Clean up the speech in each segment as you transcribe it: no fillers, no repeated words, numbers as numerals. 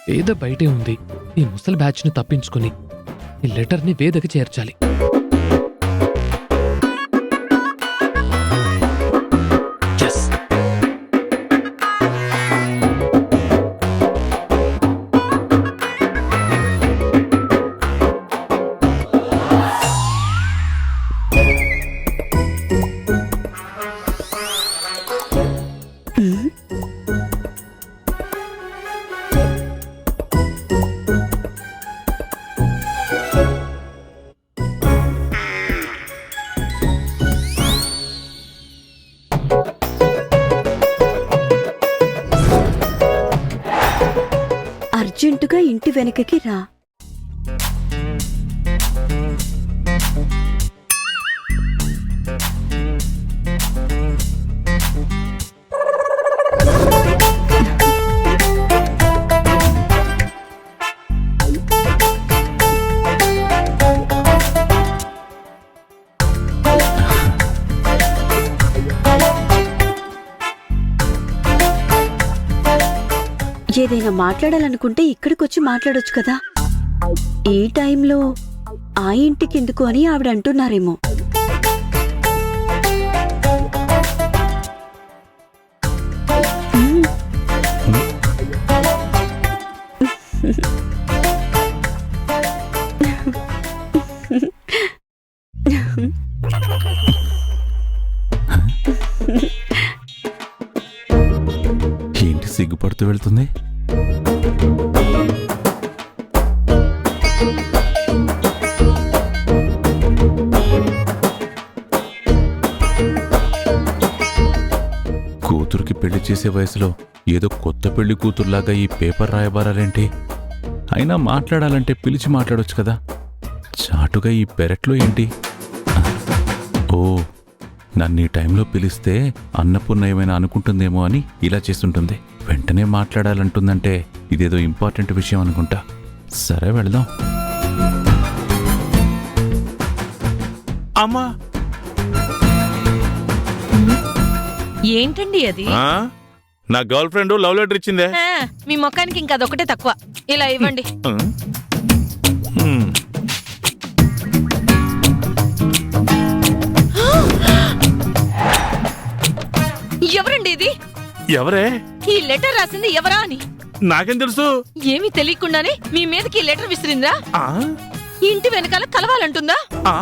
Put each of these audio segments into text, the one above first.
వేద బయటే ఉంది. ఈ ముసలి బ్యాచ్ని తప్పించుకుని ఈ లెటర్ని వేదకి చేర్చాలి. Yes. అర్జెంటుగా ఇంటి వెనకకి రా. ఏదైనా మాట్లాడాలనుకుంటే ఇక్కడికొచ్చి మాట్లాడొచ్చు కదా. ఈ టైంలో ఆ ఇంటికెందుకు అని ఆవిడ అంటున్నారేమో. ఏంటి సిగ్గుపడుతూ వెళ్తుంది? కూతురికి పెళ్లి చేసే వయసులో ఏదో కొత్త పెళ్లి కూతురులాగా ఈ పేపర్ రాయబారాలేంటి? అయినా మాట్లాడాలంటే పిలిచి మాట్లాడొచ్చు కదా. చాటుగా ఈ పెరట్లో ఏంటి? ఓ, నన్ను ఈ టైంలో పిలిస్తే అన్నపూర్ణ ఏమైనా అనుకుంటుందేమో అని ఇలా చేస్తుంటుంది. వెంటనే మాట్లాడాలంటుందంటే ఇదేదో ఇంపార్టెంట్ విషయం అనుకుంటా. సరే వెళదాం. అమ్మా, ఏంటండి అది? నా గర్ల్ ఫ్రెండ్ లవ్ లెటర్ ఇచ్చిందే. మీ మొక్కానికి ఇంకా అదొకటే తక్కువ. ఇలా ఇవ్వండి. ఎవరండి ఇది? ఎవరే? ఈ లెటర్ రాసింది ఎవరా అని నాకేం తెలుసు? ఏమీ తెలియకుండానే మీ మీదకి ఈ లెటర్ విసిరిందా? ఆ? ఇంటి వెనకాల కలవాలంటుందా? ఆ?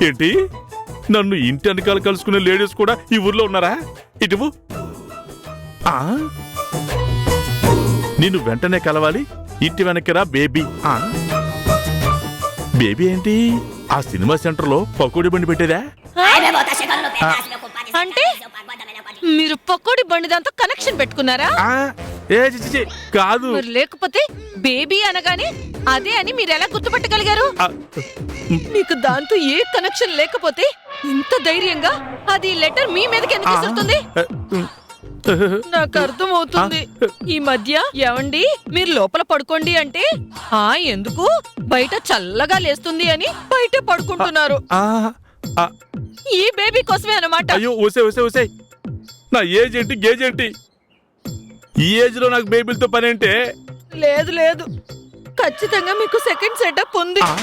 ఏంటి, నన్ను ఇంటి వెనకాల కలుసుకునే లేడీస్ కూడా ఈ ఊర్లో ఉన్నారా? ఇటువు. ఆ? నిన్ను వెంటనే కలవాలి, ఇంటి వెనకరా బేబీ. ఆ? బేబీ ఏంటి? ఆ సినిమా సెంటర్లో పకోడీ బండి పెట్టేదా? అంటే మీరు పకోడీ బండి దాంతో కనెక్షన్ పెట్టుకున్నారా? కాదు. మరి లేకపోతే బేబీ అనగానే అదే అని మీరు ఎలా గుర్తుపట్టగలిగారు? మీకు దాంతో ఏ కనెక్షన్ లేకపోతే ఇంత ధైర్యంగా అది లెటర్ మీ మీదకి ఎందుకు విసురుతుంది? నాకు అర్థం అవుతుంది. ఈ మధ్య ఏవండి మీరు లోపల పడుకోండి అంటే ఎందుకు బయట చల్లగా లేస్తుంది అని బయట పడుకుంటున్నారు. ఈ బేబీ కోసమే అన్నమాట. అయ్యో ఊసే నా ఏజ్ ఏంటి గేజ్ ఏంటి? ఈ ఏజ్ లో నాకు బేబీలతో పని అంటే? లేదు ఖచ్చితంగా మీకు సెకండ్ సెటప్ ఉంది.